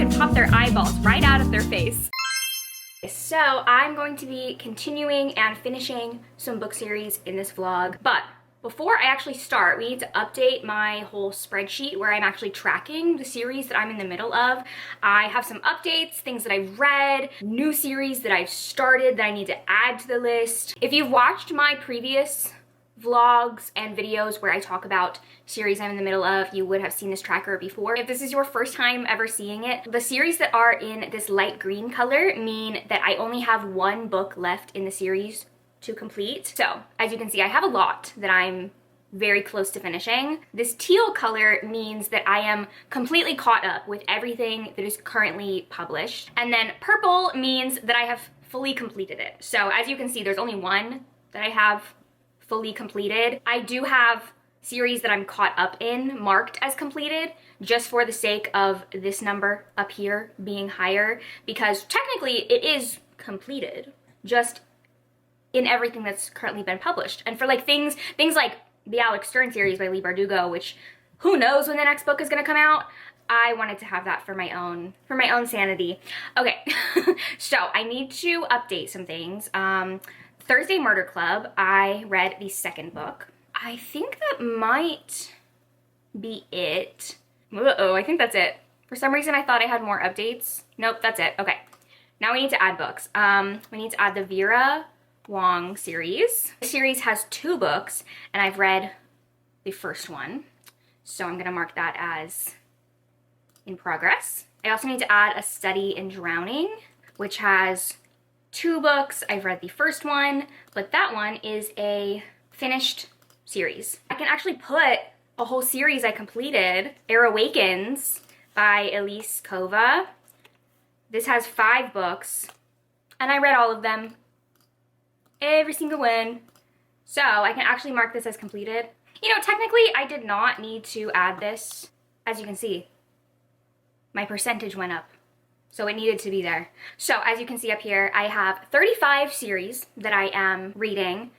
can pop their eyeballs right out of their face. So I'm going to be continuing and finishing some book series in this vlog, but before I actually start, we need to update my whole spreadsheet where I'm actually tracking the series that I'm in the middle of. I have some updates, things that I've read, new series that I've started that I need to add to the list. If you've watched my previous vlogs and videos where I talk about series I'm in the middle of, you would have seen this tracker before. If this is your first time ever seeing it, the series that are in this light green color mean that I only have one book left in the series to complete. So as you can see, I have a lot that I'm very close to finishing. This teal color means that I am completely caught up with everything that is currently published. And then purple means that I have fully completed it. So as you can see, there's only one that I have fully completed. I do have series that I'm caught up in marked as completed just for the sake of this number up here being higher, because technically it is completed, just in everything that's currently been published. And for like things like the Alex Stern series by Leigh Bardugo, which who knows when the next book is gonna come out, I wanted to have that for my own sanity. Okay, so I need to update some things. Thursday Murder Club, I read the second book. I think that might be it. Uh-oh, I think that's it. For some reason I thought I had more updates. Nope, that's it. Okay, now we need to add books. We need to add the Vera Wong series. The series has 2 books and I've read the first one, so I'm gonna mark that as in progress. I also need to add A Study in Drowning, which has 2 books. I've read the first one, but that one is a finished series. I can actually put a whole series I completed, Air Awakens by Elise Kova. This has 5 books and I read all of them. Every single one. So I can actually mark this as completed. You know, technically I did not need to add this. As you can see, my percentage went up, so it needed to be there. So as you can see up here, I have 35 series that I am reading.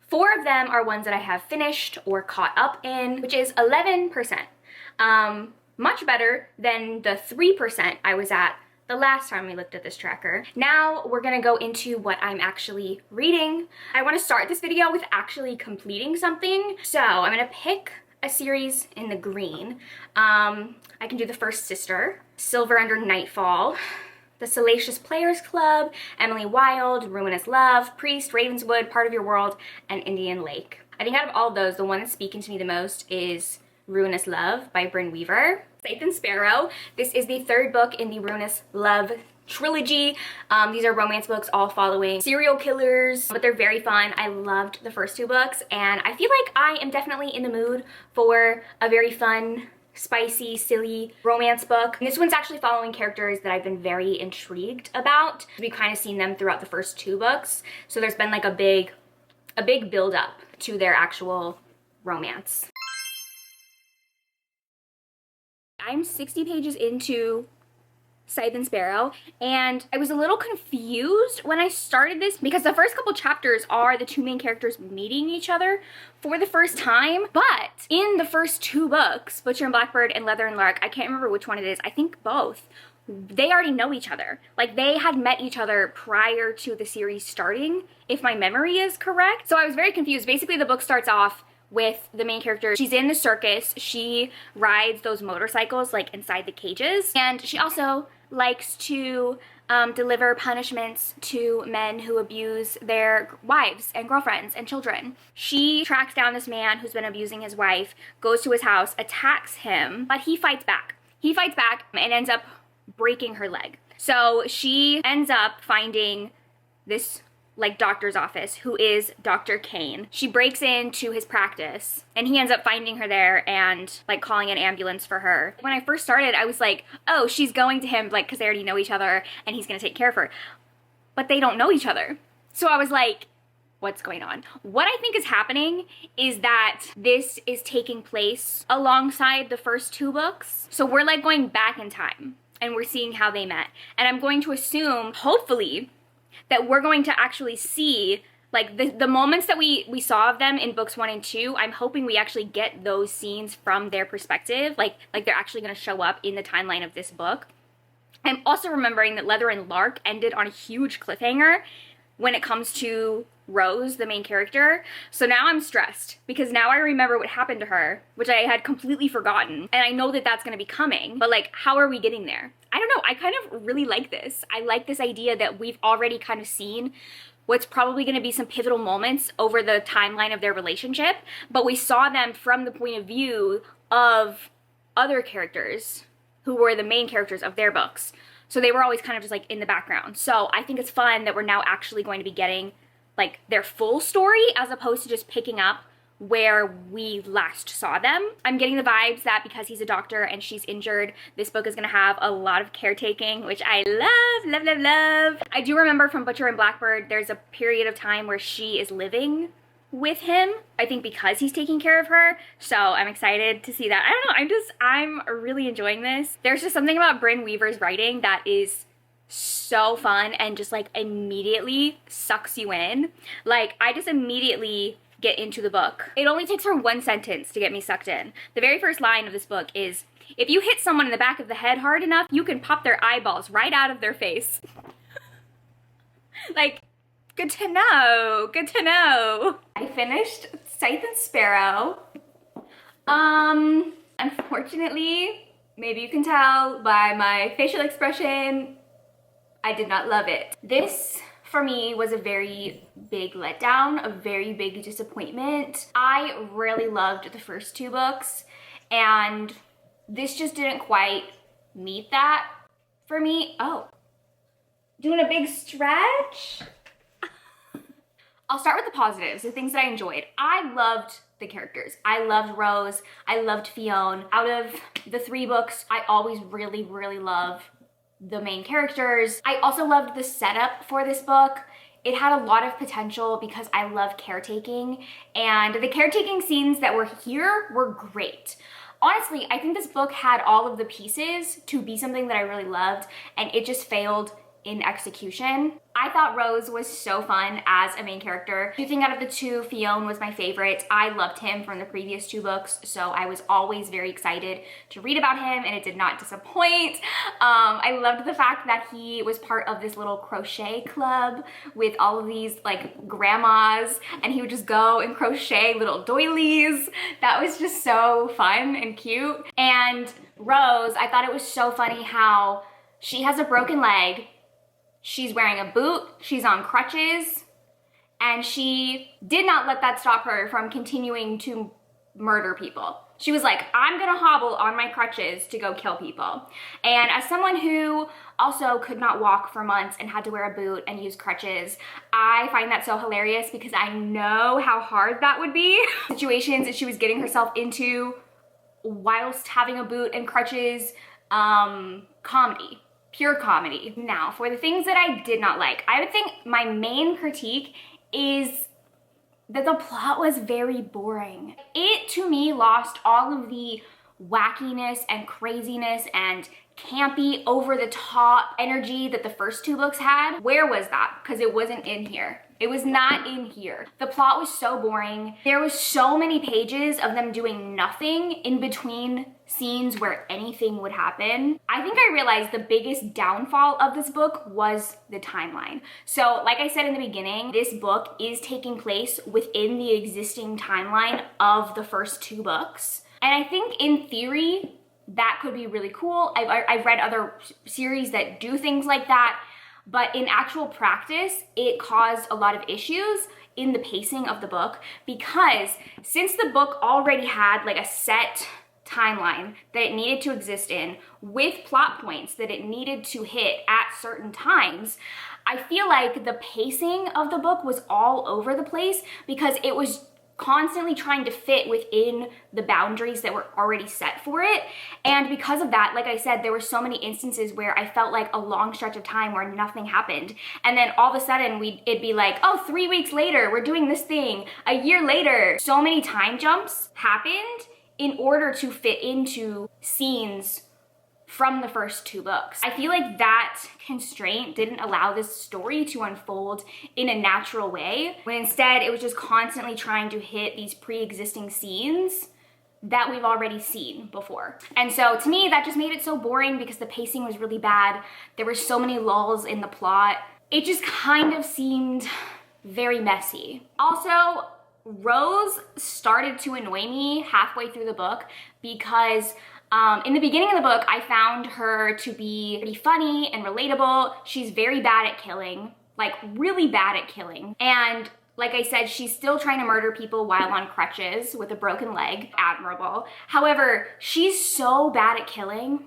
4 of them are ones that I have finished or caught up in, which is 11%. Much better than the 3% I was at the last time we looked at this tracker. Now we're gonna go into what I'm actually reading. I wanna start this video with actually completing something. So I'm gonna pick a series in the green. I can do The First Sister, Silver Under Nightfall, The Salacious Players Club, Emily Wilde, Ruinous Love, Priest, Ravenswood, Part of Your World, and Indian Lake. I think out of all of those, the one that's speaking to me the most is Ruinous Love by Bryn Weaver. Scythe and Sparrow. This is the 3rd book in the Ruinous Love trilogy. These are romance books all following serial killers, but they're very fun. I loved the first 2 books, and I feel like I am definitely in the mood for a very fun, spicy, silly romance book. And this one's actually following characters that I've been very intrigued about. We've kind of seen them throughout the first 2 books, so there's been like a big build up to their actual romance. I'm 60 pages into Scythe and Sparrow, and I was a little confused when I started this because the first couple chapters are the 2 main characters meeting each other for the first time, but in the first 2 books, Butcher and Blackbird and Leather and Lark, I can't remember which one it is, I think both, they already know each other. Like, they had met each other prior to the series starting, if my memory is correct. So I was very confused. Basically, the book starts off with the main character. She's in the circus. She rides those motorcycles like inside the cages, and she also likes to deliver punishments to men who abuse their wives and girlfriends and children. She tracks down this man who's been abusing his wife, goes to his house, attacks him, but he fights back. He fights back and ends up breaking her leg. So she ends up finding this like doctor's office, who is Dr. Kane. She breaks into his practice and he ends up finding her there and like calling an ambulance for her. When I first started, I was like, oh, she's going to him like because they already know each other and he's gonna take care of her. But they don't know each other. So I was like, what's going on? What I think is happening is that this is taking place alongside the first 2 books. So we're like going back in time and we're seeing how they met. And I'm going to assume, hopefully, that we're going to actually see like the moments that we saw of them in books 1 and 2. I'm hoping we actually get those scenes from their perspective, like they're actually going to show up in the timeline of this book. I'm also remembering that Leather and Lark ended on a huge cliffhanger when it comes to Rose, the main character. So now I'm stressed because now I remember what happened to her, which I had completely forgotten. And I know that that's gonna be coming, but like, how are we getting there? I don't know, I kind of really like this. I like this idea that we've already kind of seen what's probably gonna be some pivotal moments over the timeline of their relationship, but we saw them from the point of view of other characters who were the main characters of their books. So they were always kind of just like in the background. So I think it's fun that we're now actually going to be getting like their full story as opposed to just picking up where we last saw them. I'm getting the vibes that because he's a doctor and she's injured, this book is gonna have a lot of caretaking, which I love, love, love, love. I do remember from Butcher and Blackbird, there's a period of time where she is living with him, I think because he's taking care of her. So I'm excited to see that. I don't know, I'm really enjoying this. There's just something about Brynne Weaver's writing that is so fun and just like immediately sucks you in. Like I just immediately get into the book. It only takes her one sentence to get me sucked in. The very first line of this book is, if you hit someone in the back of the head hard enough, you can pop their eyeballs right out of their face. Like, good to know, good to know. I finished Scythe and Sparrow. Unfortunately, maybe you can tell by my facial expression, I did not love it. This, for me, was a very big letdown, a very big disappointment. I really loved the first two books, and this just didn't quite meet that for me. Oh, doing a big stretch? I'll start with the positives, the things that I enjoyed. I loved the characters. I loved Rose, I loved Fionn. Out of the three books, I always really, really love the main characters. I also loved the setup for this book. It had a lot of potential because I love caretaking, and the caretaking scenes that were here were great. Honestly, I think this book had all of the pieces to be something that I really loved, and it just failed in execution. I thought Rose was so fun as a main character. I think out of the two, Fionn was my favorite. I loved him from the previous two books, so I was always very excited to read about him, and it did not disappoint. I loved the fact that he was part of this little crochet club with all of these like grandmas, and he would just go and crochet little doilies. That was just so fun and cute. And Rose, I thought it was so funny how she has a broken leg, she's wearing a boot, she's on crutches, and she did not let that stop her from continuing to murder people. She was like, I'm gonna hobble on my crutches to go kill people. And as someone who also could not walk for months and had to wear a boot and use crutches, I find that so hilarious because I know how hard that would be. Situations that she was getting herself into whilst having a boot and crutches, comedy. Pure comedy. Now, for the things that I did not like, I would think my main critique is that the plot was very boring. It, to me, lost all of the wackiness and craziness and campy, over-the-top energy that the first two books had. Where was that? Because it wasn't in here. It was not in here. The plot was so boring. There was so many pages of them doing nothing in between scenes where anything would happen. I think I realized the biggest downfall of this book was the timeline. So like I said in the beginning, this book is taking place within the existing timeline of the first two books. And I think in theory, that could be really cool. I've read other series that do things like that, but in actual practice, it caused a lot of issues in the pacing of the book because since the book already had like a set timeline that it needed to exist in with plot points that it needed to hit at certain times, I feel like the pacing of the book was all over the place because it was constantly trying to fit within the boundaries that were already set for it. And because of that, like I said, there were so many instances where I felt like a long stretch of time where nothing happened. And then all of a sudden it'd be like, oh, 3 weeks later, we're doing this thing. A year later, so many time jumps happened in order to fit into scenes from the first two books. I feel like that constraint didn't allow this story to unfold in a natural way, when instead it was just constantly trying to hit these pre-existing scenes that we've already seen before. And so to me, that just made it so boring because the pacing was really bad. There were so many lulls in the plot. It just kind of seemed very messy. Also, Rose started to annoy me halfway through the book because in the beginning of the book, I found her to be pretty funny and relatable. She's very bad at killing, like really bad at killing. And like I said, she's still trying to murder people while on crutches with a broken leg. Admirable. However, she's so bad at killing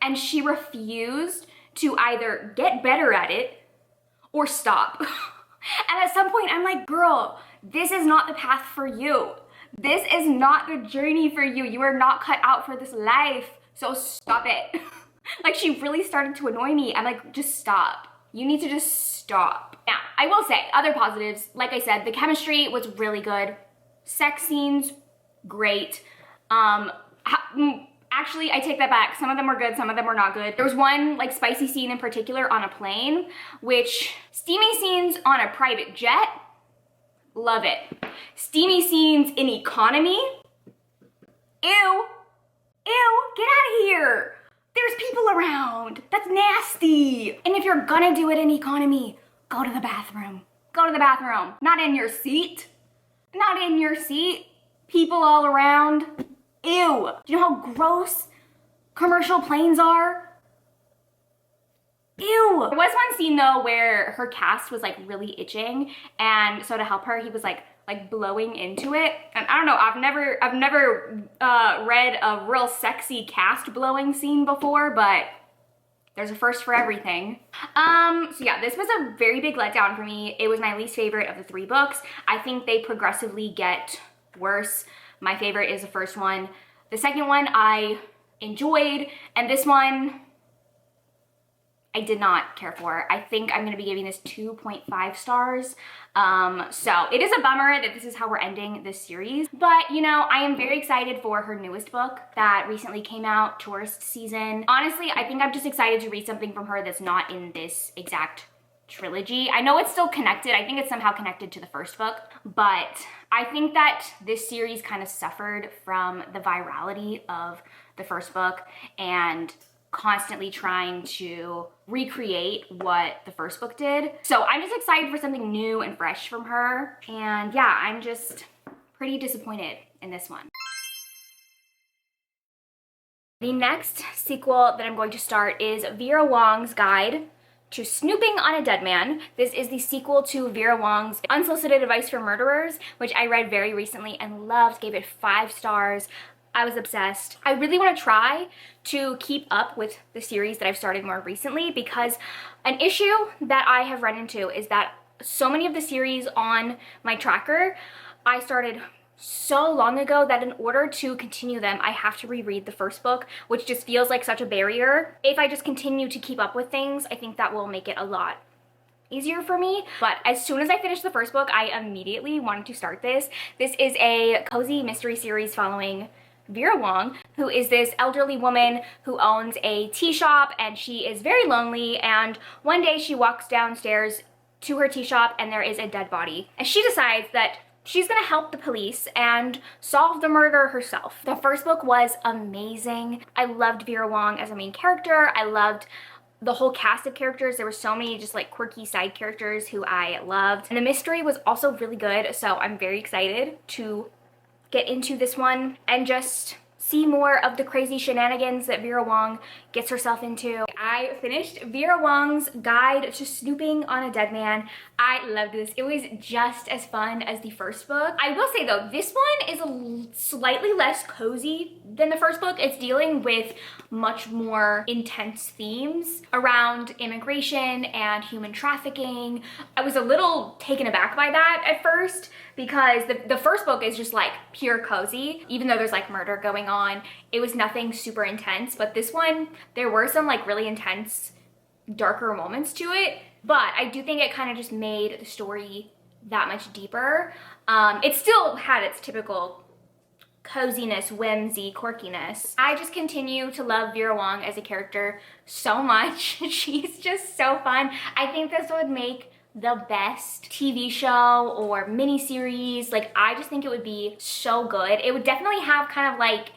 and she refused to either get better at it or stop. And at some point I'm like, girl, this is not the path for you. This is not the journey for you. You are not cut out for this life. So stop it. Like, she really started to annoy me. I'm like, just stop. You need to just stop. Now, I will say other positives. Like I said, the chemistry was really good. Sex scenes, great. Actually, I take that back. Some of them were good, some of them were not good. There was one like spicy scene in particular on a plane, which steamy scenes on a private jet, love it. Steamy scenes in economy, ew, get out of here. There's people around. That's nasty. And if you're gonna do it in economy, go to the bathroom. Go to the bathroom. Not in your seat. Not in your seat. People all around. Ew. Do you know how gross commercial planes are? Ew. There was one scene though where her cast was like really itching, and so to help her, he was like blowing into it. And I don't know, I've never read a real sexy cast blowing scene before, but there's a first for everything. So yeah, this was a very big letdown for me. It was my least favorite of the 3 books. I think they progressively get worse. My favorite is the first one. The second one I enjoyed, and this one I did not care for. I think I'm gonna be giving this 2.5 stars. So it is a bummer that this is how we're ending this series, but you know, I am very excited for her newest book that recently came out, Tourist Season. Honestly, I think I'm just excited to read something from her that's not in this exact trilogy. I know it's still connected. I think it's somehow connected to the first book, but I think that this series kind of suffered from the virality of the first book and constantly trying to recreate what the first book did. So I'm just excited for something new and fresh from her. And yeah, I'm just pretty disappointed in this one. The next sequel that I'm going to start is Vera Wong's Guide to Snooping on a Dead Man. This is the sequel to Vera Wong's Unsolicited Advice for Murderers, which I read very recently and loved, gave it 5 stars. I was obsessed. I really want to try to keep up with the series that I've started more recently, because an issue that I have run into is that so many of the series on my tracker I started so long ago that in order to continue them, I have to reread the first book, which just feels like such a barrier. If I just continue to keep up with things, I think that will make it a lot easier for me. But as soon as I finished the first book, I immediately wanted to start this. This is a cozy mystery series following Vera Wong, who is this elderly woman who owns a tea shop, and she is very lonely, and one day she walks downstairs to her tea shop and there is a dead body, and she decides that she's gonna help the police and solve the murder herself. The first book was amazing. I loved Vera Wong as a main character. I loved the whole cast of characters. There were so many just like quirky side characters who I loved, and the mystery was also really good, so I'm very excited to get into this one and just see more of the crazy shenanigans that Vera Wong gets herself into. I finished Vera Wong's Guide to Snooping on a Dead Man. I loved this. It was just as fun as the first book. I will say though, this one is slightly less cozy than the first book. It's dealing with much more intense themes around immigration and human trafficking. I was a little taken aback by that at first, because the first book is just like pure cozy, even though there's like murder going on. It was nothing super intense, but this one, there were some like really intense, darker moments to it, but I do think it kind of just made the story that much deeper. It still had its typical coziness, whimsy, quirkiness. I just continue to love Vera Wong as a character so much. She's just so fun. I think this would make the best TV show or miniseries. Like, I just think it would be so good. It would definitely have kind of like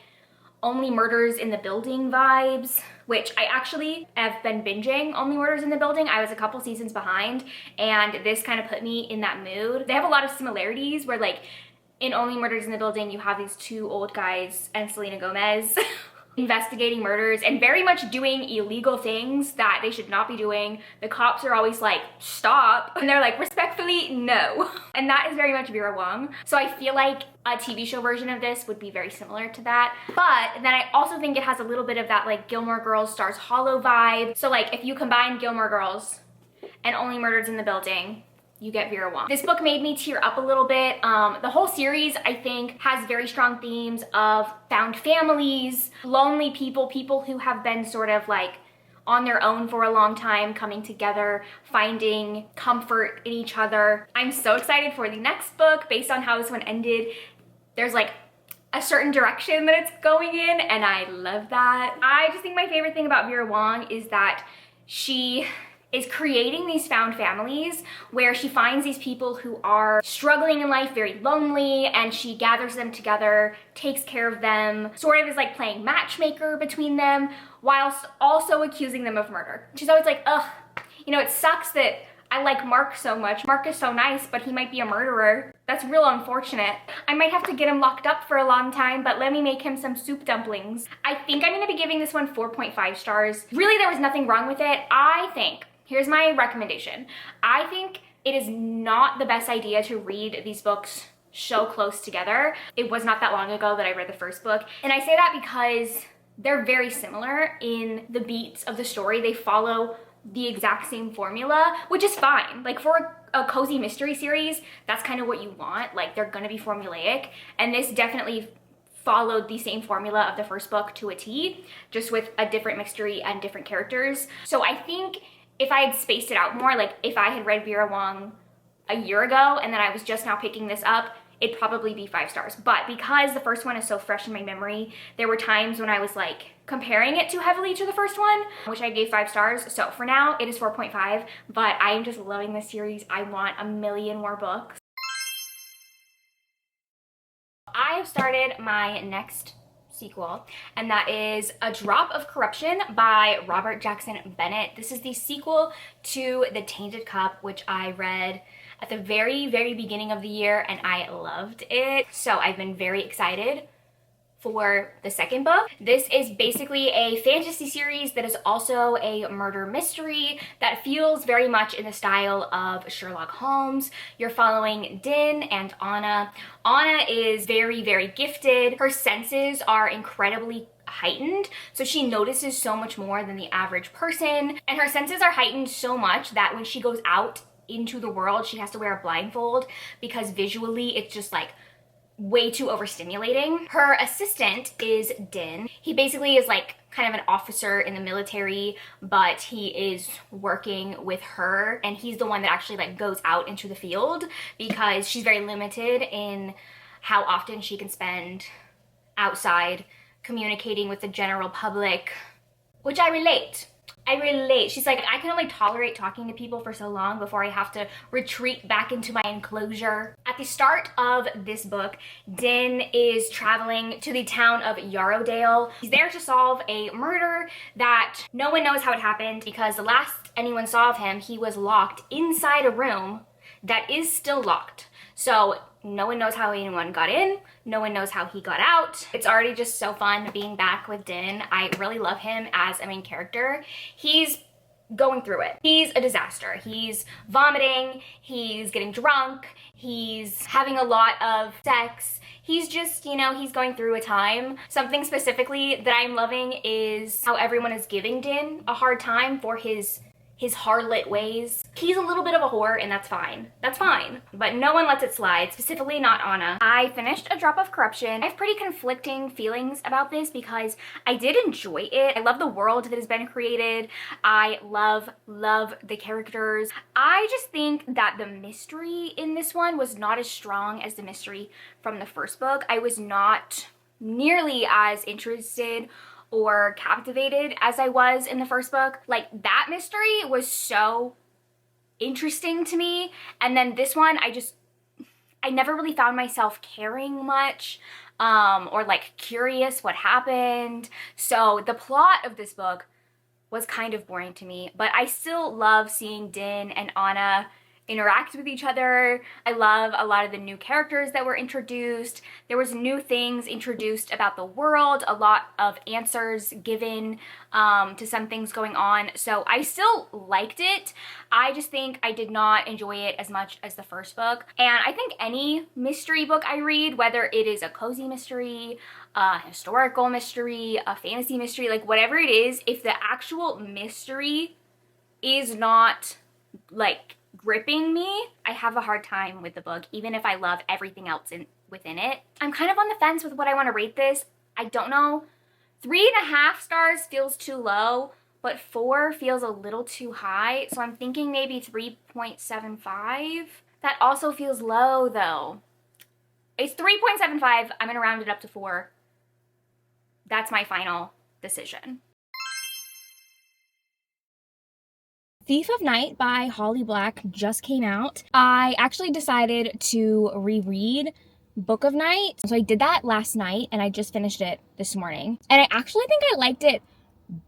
Only Murders in the Building vibes, which I actually have been binging Only Murders in the Building. I was a couple seasons behind, and this kind of put me in that mood. They have a lot of similarities where, like, in Only Murders in the Building, you have these two old guys and Selena Gomez investigating murders and very much doing illegal things that they should not be doing. The cops are always like, stop. And they're like, respectfully, no. And that is very much Vera Wong. So I feel like a TV show version of this would be very similar to that. But then I also think it has a little bit of that like Gilmore Girls Stars Hollow vibe. So like if you combine Gilmore Girls and Only Murders in the Building, you get Vera Wong. This book made me tear up a little bit. The whole series, I think, has very strong themes of found families, lonely people, people who have been sort of like on their own for a long time, coming together, finding comfort in each other. I'm so excited for the next book based on how this one ended. There's like a certain direction that it's going in, and I love that. I just think my favorite thing about Vera Wong is that she is creating these found families where she finds these people who are struggling in life, very lonely, and she gathers them together, takes care of them, sort of is like playing matchmaker between them, whilst also accusing them of murder. She's always like, ugh, you know, it sucks that I like Mark so much. Mark is so nice, but he might be a murderer. That's real unfortunate. I might have to get him locked up for a long time, but let me make him some soup dumplings. I think I'm gonna be giving this one 4.5 stars. Really, there was nothing wrong with it. I think, here's my recommendation. I think it is not the best idea to read these books so close together. It was not that long ago that I read the first book. And I say that because they're very similar in the beats of the story. They follow the exact same formula, which is fine. Like for a cozy mystery series, that's kind of what you want. Like they're gonna be formulaic. And this definitely followed the same formula of the first book to a T, just with a different mystery and different characters. So I think if I had spaced it out more, like if I had read Vera Wong a year ago and then I was just now picking this up, it'd probably be 5 stars. But because the first one is so fresh in my memory, there were times when I was like comparing it too heavily to the first one, which I gave 5 stars. So for now, it is 4.5, but I am just loving this series. I want a million more books. I have started my next sequel, and that is A Drop of Corruption by Robert Jackson Bennett. This is the sequel to The Tainted Cup, which I read at the very, very beginning of the year, and I loved it. So I've been very excited for the second book. This is basically a fantasy series that is also a murder mystery that feels very much in the style of Sherlock Holmes. You're following Din and Anna. Anna is very, very gifted. Her senses are incredibly heightened, so she notices so much more than the average person, and her senses are heightened so much that when she goes out into the world, she has to wear a blindfold because visually it's just like way too overstimulating. Her assistant is Din. He basically is like kind of an officer in the military, but he is working with her, and he's the one that actually like goes out into the field because she's very limited in how often she can spend outside communicating with the general public, which I relate. She's like, I can only tolerate talking to people for so long before I have to retreat back into my enclosure. At the start of this book, Din is traveling to the town of Yarrowdale. He's there to solve a murder that no one knows how it happened because the last anyone saw of him, he was locked inside a room that is still locked. So no one knows how anyone got in. No one knows how he got out. It's already just so fun being back with Din. I really love him as a main character. He's going through it. He's a disaster. He's vomiting, he's getting drunk, he's having a lot of sex. He's just, you know, he's going through a time. Something specifically that I'm loving is how everyone is giving Din a hard time for his harlot ways. He's a little bit of a whore, and that's fine. That's fine. But no one lets it slide, specifically not Anna. I finished A Drop of Corruption. I have pretty conflicting feelings about this because I did enjoy it. I love the world that has been created. I love the characters. I just think that the mystery in this one was not as strong as the mystery from the first book. I was not nearly as interested or captivated as I was in the first book. Like, that mystery was so interesting to me. And then this one, I never really found myself caring much or like curious what happened. So the plot of this book was kind of boring to me, but I still love seeing Din and Anna interact with each other. I love a lot of the new characters that were introduced. There was new things introduced about the world, a lot of answers given to some things going on. So I still liked it. I just think I did not enjoy it as much as the first book. And I think any mystery book I read, whether it is a cozy mystery, a historical mystery, a fantasy mystery, like whatever it is, if the actual mystery is not like gripping me, I have a hard time with the book, even if I love everything else within it. I'm kind of on the fence with what I want to rate this. I don't know. 3.5 stars feels too low, but 4 feels a little too high. So I'm thinking maybe 3.75. That also feels low though. It's 3.75. I'm gonna round it up to 4. That's my final decision. Thief of Night by Holly Black just came out. I actually decided to reread Book of Night. So I did that last night and I just finished it this morning. And I actually think I liked it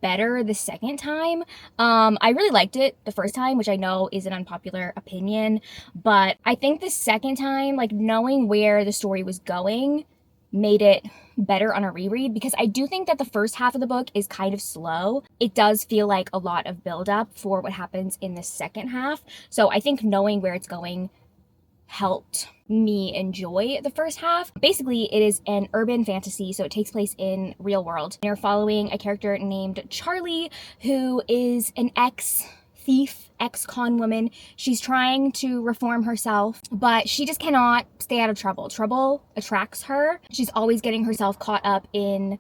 better the second time. I really liked it the first time, which I know is an unpopular opinion, but I think the second time, like knowing where the story was going, made it better on a reread, because I do think that the first half of the book is kind of slow. It does feel like a lot of buildup for what happens in the second half. So I think knowing where it's going helped me enjoy the first half. Basically, it is an urban fantasy, so it takes place in real world. You're following a character named Charlie, who is an ex-thief, ex-con woman. She's trying to reform herself, but she just cannot stay out of trouble. Trouble attracts her. She's always getting herself caught up in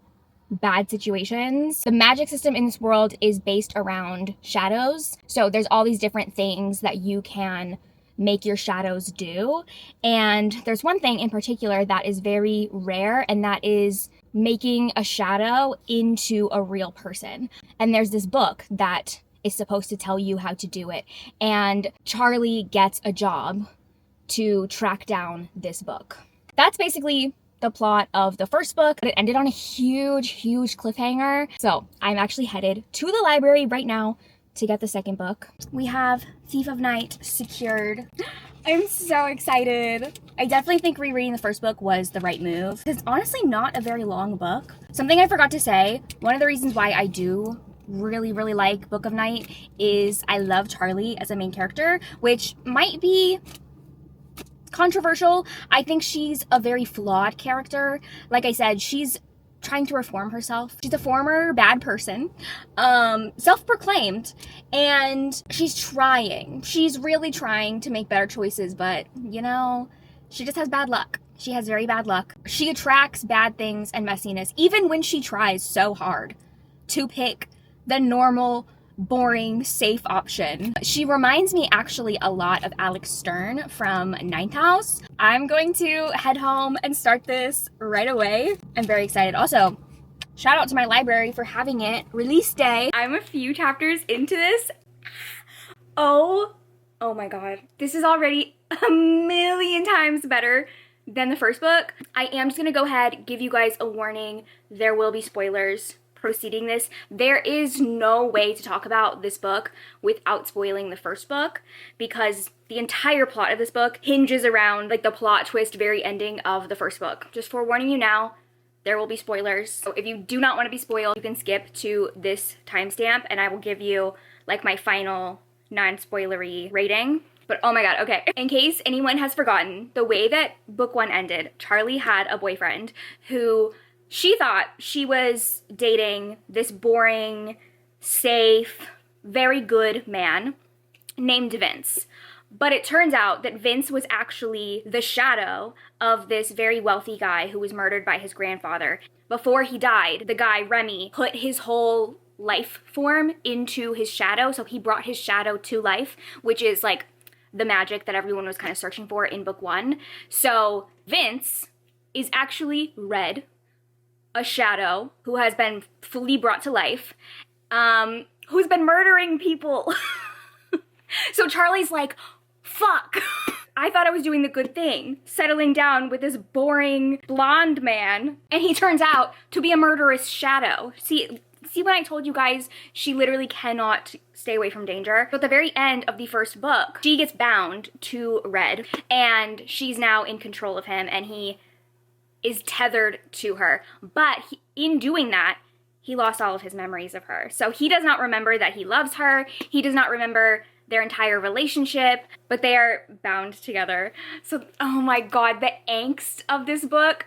bad situations. The magic system in this world is based around shadows. So there's all these different things that you can make your shadows do. And there's one thing in particular that is very rare, and that is making a shadow into a real person. And there's this book that is supposed to tell you how to do it. And Charlie gets a job to track down this book. That's basically the plot of the first book, but it ended on a huge cliffhanger. So I'm actually headed to the library right now to get the second book. We have Thief of Night secured. I'm so excited. I definitely think rereading the first book was the right move. It's honestly not a very long book. Something I forgot to say, one of the reasons why I do really like Book of Night is I love Charlie as a main character, which might be controversial. I think she's a very flawed character. Like I said, she's trying to reform herself. She's a former bad person, self-proclaimed, and she's really trying to make better choices, but you know, she just has bad luck. She has very bad luck. She attracts bad things and messiness, even when she tries so hard to pick the normal, boring, safe option. She reminds me actually a lot of Alex Stern from Ninth House. I'm going to head home and start this right away. I'm very excited. Also, shout out to my library for having it release day. I'm a few chapters into this. Oh my god. This is already a million times better than the first book. I am just gonna go ahead, give you guys a warning. There will be spoilers preceding this. There is no way to talk about this book without spoiling the first book, because the entire plot of this book hinges around like the plot twist very ending of the first book. Just forewarning you now, there will be spoilers. So if you do not want to be spoiled, you can skip to this timestamp and I will give you like my final non-spoilery rating. But oh my god, okay. In case anyone has forgotten, the way that book 1 ended, Charlie had a boyfriend who she thought she was dating this boring, safe, very good man named Vince. But it turns out that Vince was actually the shadow of this very wealthy guy who was murdered by his grandfather. Before he died, the guy, Remy, put his whole life form into his shadow, so he brought his shadow to life, which is like the magic that everyone was kind of searching for in book 1. So Vince is actually Red, a shadow who has been fully brought to life, who's been murdering people. So Charlie's like, fuck. I thought I was doing the good thing, settling down with this boring blonde man, and he turns out to be a murderous shadow. See when I told you guys she literally cannot stay away from danger? So at the very end of the first book, she gets bound to Red, and she's now in control of him, and he is tethered to her. But in doing that, he lost all of his memories of her. So he does not remember that he loves her. He does not remember their entire relationship, but they are bound together. So, oh my God, the angst of this book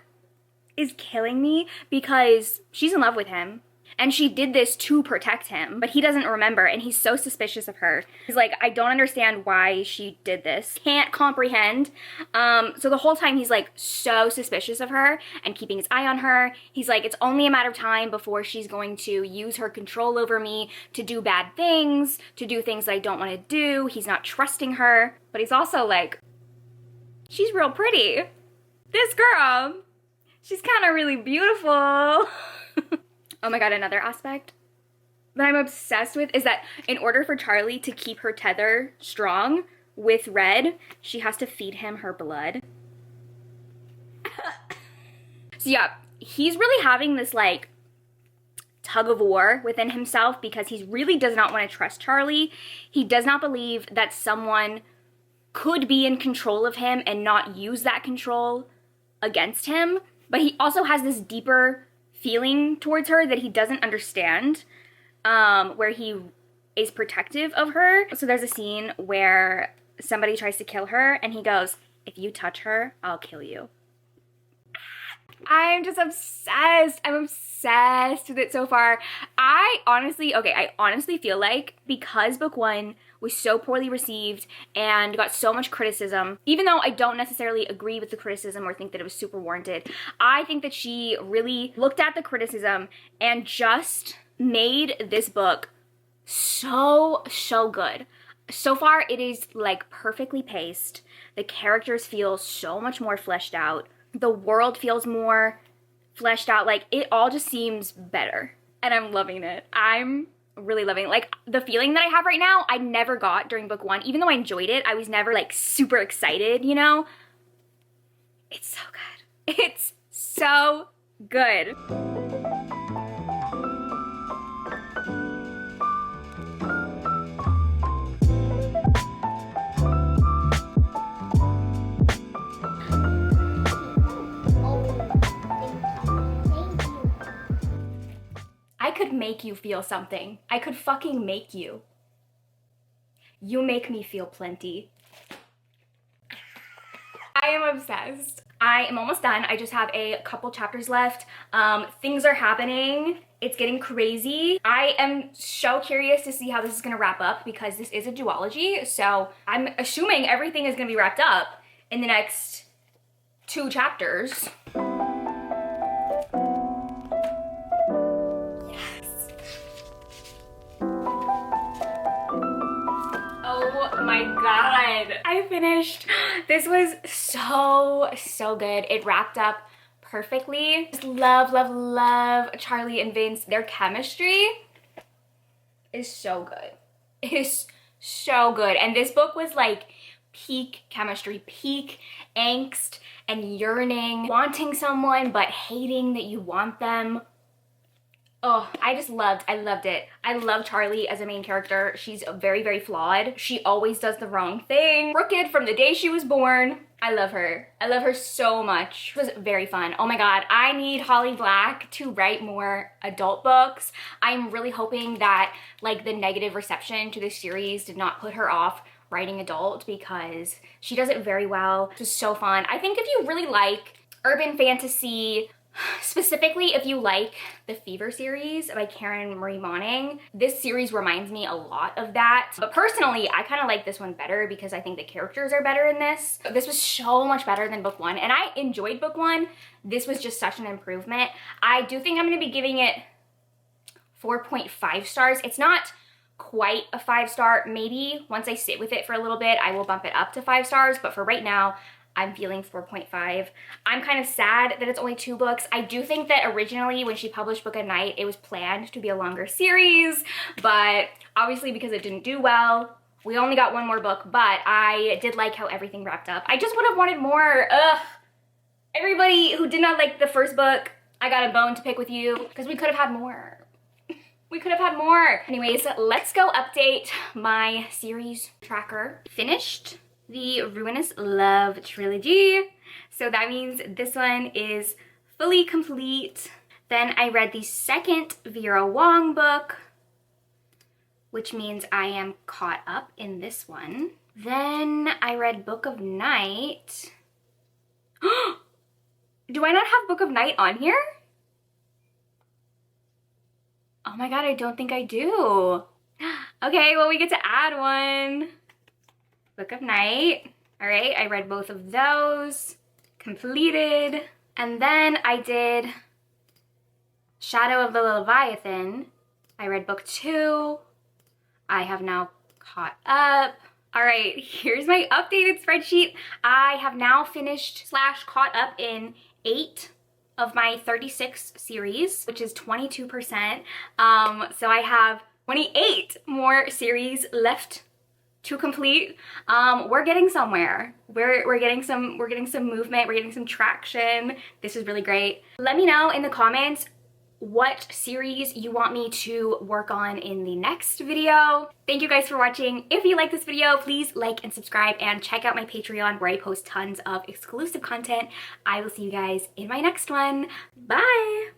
is killing me because she's in love with him. And she did this to protect him, but he doesn't remember, and he's so suspicious of her. He's like, I don't understand why she did this. Can't comprehend. So the whole time he's like so suspicious of her and keeping his eye on her. He's like, it's only a matter of time before she's going to use her control over me to do bad things, to do things that I don't want to do. He's not trusting her, but he's also like, she's real pretty. This girl, she's kind of really beautiful. Oh my God, another aspect that I'm obsessed with is that in order for Charlie to keep her tether strong with Red, she has to feed him her blood. So yeah, he's really having this like tug of war within himself because he really does not want to trust Charlie. He does not believe that someone could be in control of him and not use that control against him. But he also has this deeper feeling towards her that he doesn't understand, where he is protective of her. So there's a scene where somebody tries to kill her and he goes, if you touch her, I'll kill you. I'm just obsessed. I'm obsessed with it so far. I honestly feel like because book one was so poorly received and got so much criticism, even though I don't necessarily agree with the criticism or think that it was super warranted, I think that she really looked at the criticism and just made this book so good. So far, it is like perfectly paced. The characters feel so much more fleshed out. The world feels more fleshed out. Like, it all just seems better. And I'm loving it. I'm really loving it. Like, the feeling that I have right now, I never got during book one. Even though I enjoyed it, I was never, like, super excited, you know? It's so good. It's so good. I could make you feel something. I could fucking make you. You make me feel plenty. I am obsessed. I am almost done. I just have a couple chapters left. Things are happening. It's getting crazy. I am so curious to see how this is gonna wrap up because this is a duology. So I'm assuming everything is gonna be wrapped up in the next 2 chapters. Oh my God, I finished. This was so good. It wrapped up perfectly. Just love Charlie and Vince. Their chemistry is so good. It is so good. And this book was like peak chemistry, peak angst and yearning, wanting someone but hating that you want them. Oh, I loved it. I love Charlie as a main character. She's very flawed. She always does the wrong thing. Crooked from the day she was born. I love her. I love her so much. It was very fun. Oh my God, I need Holly Black to write more adult books. I'm really hoping that like the negative reception to this series did not put her off writing adult because she does it very well. It was so fun. I think if you really like urban fantasy, specifically if you like the Fever series by Karen Marie Moning, this series reminds me a lot of that. But personally, I kind of like this one better because I think the characters are better in this. This was so much better than book one, and I enjoyed book one. This was just such an improvement. I do think I'm going to be giving it 4.5 stars. It's not quite a 5-star. Maybe once I sit with it for a little bit, I will bump it up to 5 stars, but for right now, I'm feeling 4.5. I'm kind of sad that it's only 2 books. I do think that originally when she published Book a Night, it was planned to be a longer series, but obviously because it didn't do well, We only got one more book, but I did like how everything wrapped up. I just would have wanted more. Ugh. Everybody who did not like the first book, I got a bone to pick with you because we could have had more. We could have had more. Anyways, let's go update my series tracker. Finished the Ruinous Love trilogy. So that means this one is fully complete. Then I read the second Vera Wong book, which means I am caught up in this one. Then I read Book of Night. Do I not have Book of Night on here? Oh my god, I don't think I do. Okay, well, we get to add one. Book of Night. All right, I read both of those. Completed. And then I did Shadow of the Leviathan. I read book 2. I have now caught up. All right, here's my updated spreadsheet. I have now finished / caught up in 8 of my 36 series, which is 22%. So I have 28 more series left to complete. We're getting somewhere. We're getting some movement, we're getting some traction. This is really great. Let me know in the comments what series you want me to work on in the next video. Thank you guys for watching. If you like this video, please like and subscribe and check out my Patreon where I post tons of exclusive content. I will see you guys in my next one. Bye!